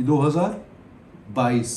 2022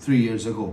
3 years ago।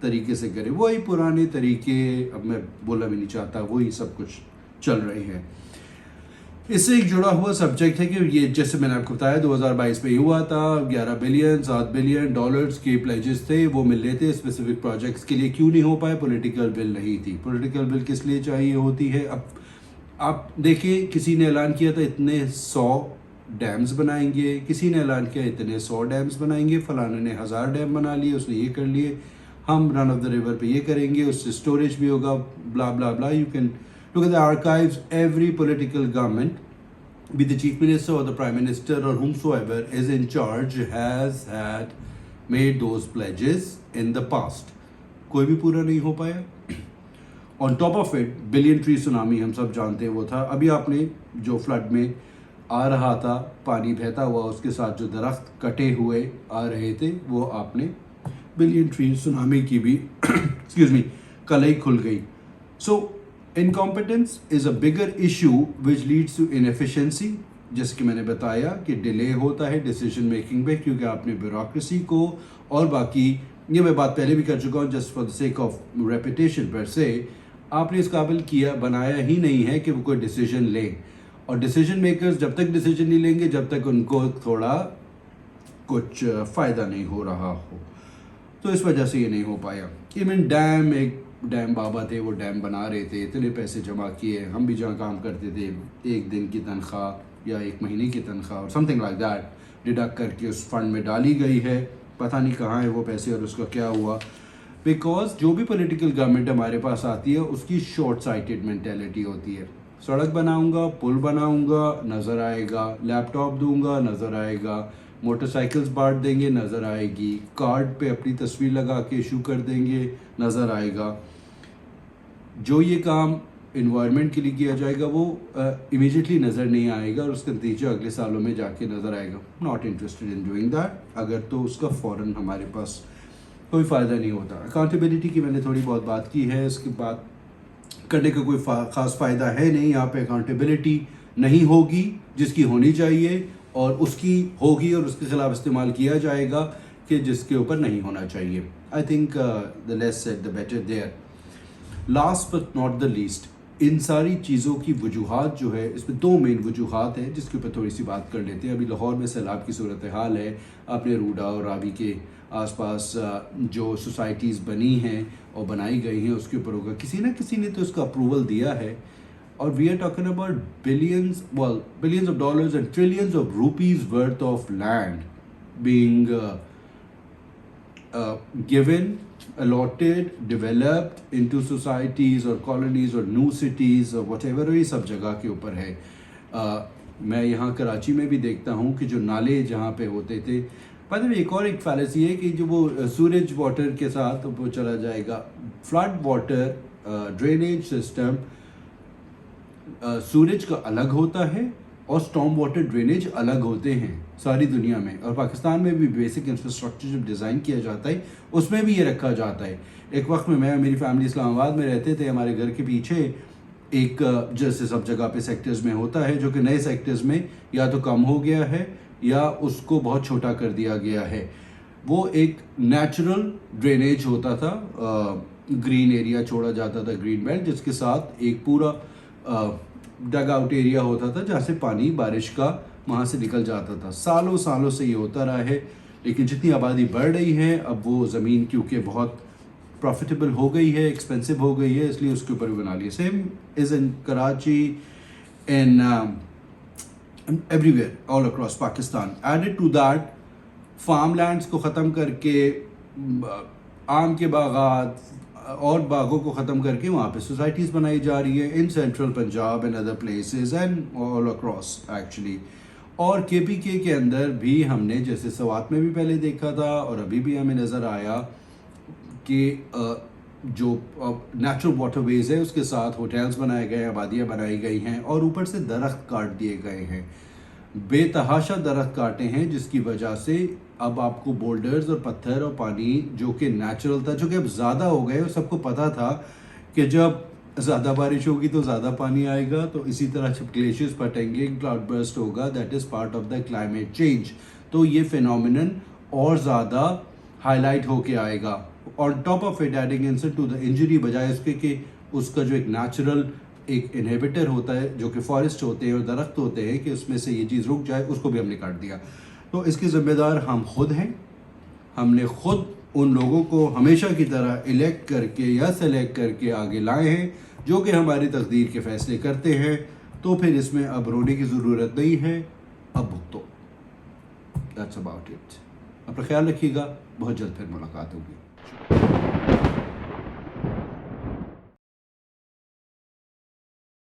طریقے سے کرے, وہی پرانے طریقے, اب میں بولنا بھی نہیں چاہتا, وہی سب کچھ چل رہے ہیں. اس سے ایک جڑا ہوا سبجیکٹ ہے کہ یہ جیسے میں نے آپ کو بتایا 2022 میں یہ ہوا تھا, 11 بلین 7 بلین ڈالرز کے پلیجز تھے, وہ مل رہے تھے اسپیسیفک پروجیکٹس کے لیے. کیوں نہیں ہو پائے؟ پولیٹیکل ول نہیں تھی. پولیٹیکل ول کس لیے چاہیے ہوتی ہے؟ اب آپ دیکھیں, کسی نے اعلان کیا تھا اتنے 100 ڈیمز بنائیں گے, کسی نے اعلان کیا اتنے 100 ڈیمز بنائیں گے, فلانے نے 1000 ڈیم بنا لیے, اس نے یہ کر لیے, ہم رن آف دا ریور پہ یہ کریں گے, اس سے اسٹوریج بھی ہوگا, blah blah blah. You can look at the archives. Every political government, be the chief minister or the prime minister or whomsoever is in charge, has had made those pledges in the past. کوئی بھی پورا نہیں ہو پایا. on top of it, billion tree tsunami ہم سب جانتے ہیں وہ تھا. ابھی آپ نے جو فلڈ میں آ رہا تھا, پانی بہتا ہوا, اس کے ساتھ جو درخت کٹے ہوئے آ رہے تھے, وہ آپ نے بلین ٹری سونامی کی بھی ایکسکیوز می کلئی کھل گئی. سو incompetence is a bigger issue which leads to inefficiency, جس کہ میں نے بتایا کہ ڈیلے ہوتا ہے ڈیسیجن میکنگ پہ, کیونکہ آپ نے بیوروکریسی کو اور باقی, یہ میں بات پہلے بھی کر چکا ہوں, just for the sake of repetition پر سے, آپ نے اس قابل کیا بنایا ہی نہیں ہے کہ وہ کوئی ڈیسیجن لیں. اور ڈیسیجن میکرز جب تک ڈیسیجن نہیں لیں گے جب تک ان کو تھوڑا کچھ فائدہ نہیں ہو رہا ہو, تو اس وجہ سے یہ نہیں ہو پایا. ایون ڈیم, ایک ڈیم بابا تھے, وہ ڈیم بنا رہے تھے, اتنے پیسے جمع کیے, ہم بھی جہاں کام کرتے تھے 1 دن کی تنخواہ یا 1 مہینے کی تنخواہ اور some thing like that deduct کر کے اس فنڈ میں ڈالی گئی ہے. پتہ نہیں کہاں ہے وہ پیسے اور اس کا کیا ہوا, بیکاز جو بھی پولیٹیکل گورنمنٹ ہمارے پاس آتی ہے اس کی شارٹ سائٹڈ مینٹیلٹی ہوتی ہے. سڑک بناؤں گا, پل بناؤں گا, نظر آئے گا, لیپ ٹاپ دوں گا, نظر آئے گا, موٹر سائیکلز بانٹ دیں گے, نظر آئے گی, کارڈ پہ اپنی تصویر لگا کے ایشو کر دیں گے, نظر آئے گا. جو یہ کام انوائرمنٹ کے لیے کیا جائے گا وہ امیجیٹلی نظر نہیں آئے گا, اور اس کا نتیجہ اگلے سالوں میں جا کے نظر آئے گا. Not interested in doing that. اگر تو اس کا فوراً ہمارے پاس کوئی فائدہ نہیں ہوتا. اکاؤنٹیبلٹی کی میں نے تھوڑی بہت بات کی ہے, اس کے بعد کرنے کا کوئی خاص فائدہ ہے نہیں. یہاں پہ اکاؤنٹیبلٹی نہیں ہوگی جس کی ہونی چاہیے, اور اس کی ہوگی اور اس کے خلاف استعمال کیا جائے گا کہ جس کے اوپر نہیں ہونا چاہیے. I think the less said the better there. Last but not the least, ان ساری چیزوں کی وجوہات جو ہے, اس میں 2 مین وجوہات ہیں جس کے اوپر تھوڑی سی بات کر لیتے ہیں. ابھی لاہور میں سیلاب کی صورتحال ہے. آپ نے روڈا اور راوی کے آس پاس جو سوسائٹیز بنی ہیں اور بنائی گئی ہیں اس کے اوپر ہوگا, کسی نہ کسی نے تو اس کا اپروول دیا ہے. اور we are talking about billions of dollars and trillions of rupees worth of land being given, allotted, developed into societies or colonies or new cities or whatever, یہ سب جگہ کے اوپر ہے. میں یہاں کراچی میں بھی دیکھتا ہوں کہ جو نالے جہاں پہ ہوتے تھے, بعد میں ایک اور ایک فیلسی ہے کہ جو وہ سوریج واٹر کے ساتھ وہ چلا جائے گا. فلڈ واٹر ڈرینیج سسٹم سوریج کا الگ ہوتا ہے اور اسٹارم واٹر ڈرینیج الگ ہوتے ہیں ساری دنیا میں, اور پاکستان میں بھی بیسک انفراسٹرکچر جب ڈیزائن کیا جاتا ہے اس میں بھی یہ رکھا جاتا ہے. ایک وقت میں اور میری فیملی اسلام آباد میں رہتے تھے. ہمارے گھر کے پیچھے ایک, جیسے سب جگہ پہ سیکٹرز میں ہوتا ہے, جو کہ نئے سیکٹرز میں یا تو کم ہو گیا ہے یا اس کو بہت چھوٹا کر دیا گیا ہے. وہ ایک نیچرل ڈرینیج ہوتا تھا, گرین ایریا چھوڑا جاتا تھا, گرین بیلٹ, جس کے ساتھ ایک پورا ڈگ آؤٹ ایریا ہوتا تھا جہاں سے پانی بارش کا وہاں سے نکل جاتا تھا. سالوں سالوں سے یہ ہوتا رہا ہے, لیکن جتنی آبادی بڑھ رہی ہے اب وہ زمین کیونکہ بہت پروفیٹیبل ہو گئی ہے, ایکسپینسو ہو گئی ہے, اس لیے اس کے اوپر بھی بنا لیا. Same as in Karachi, in everywhere all across Pakistan. Added to that, farm lands کو ختم کر کے, آم کے باغات اور باغوں کو ختم کر کے وہاں پہ سوسائٹیز بنائی جا رہی ہیں in central Punjab and other places and all across actually. اور کے پی کے اندر بھی ہم نے جیسے سوات میں بھی پہلے دیکھا تھا اور ابھی بھی ہمیں نظر آیا کہ جو نیچرل واٹر ویز ہے اس کے ساتھ ہوٹلز بنائے گئے ہیں, آبادیاں بنائی گئی ہیں, اور اوپر سے درخت کاٹ دیے گئے ہیں, بے تحاشا درخت کاٹے ہیں, جس کی وجہ سے اب آپ کو بولڈرز اور پتھر اور پانی جو کہ نیچرل تھا, جو کہ اب زیادہ ہو گئے, اور سب کو پتہ تھا کہ جب زیادہ بارش ہوگی تو زیادہ پانی آئے گا, تو اسی طرح جب گلیشیئرز پھٹیں گے, کلاؤڈ برسٹ ہوگا, that is part of the climate change. تو یہ فینومینن اور زیادہ ہائی لائٹ ہو کے آئے گا. On top of it adding insult to the injury, بجائے اس کے کہ اس کا جو ایک نیچرل ایک انہیبیٹر ہوتا ہے جو کہ فارسٹ ہوتے ہیں اور درخت ہوتے ہیں کہ اس میں سے یہ چیز رک جائے, اس کو بھی ہم نے کاٹ دیا. تو اس کی ذمہ دار ہم خود ہیں. ہم نے خود ان لوگوں کو ہمیشہ کی طرح الیکٹ کر کے یا سلیکٹ کر کے آگے لائے ہیں جو کہ ہماری تقدیر کے فیصلے کرتے ہیں. تو پھر اس میں اب رونے کی ضرورت نہیں ہے, اب تو دیٹس اباؤٹ اٹ. اپنا خیال رکھیے گا, بہت جلد پھر ملاقات ہوگی.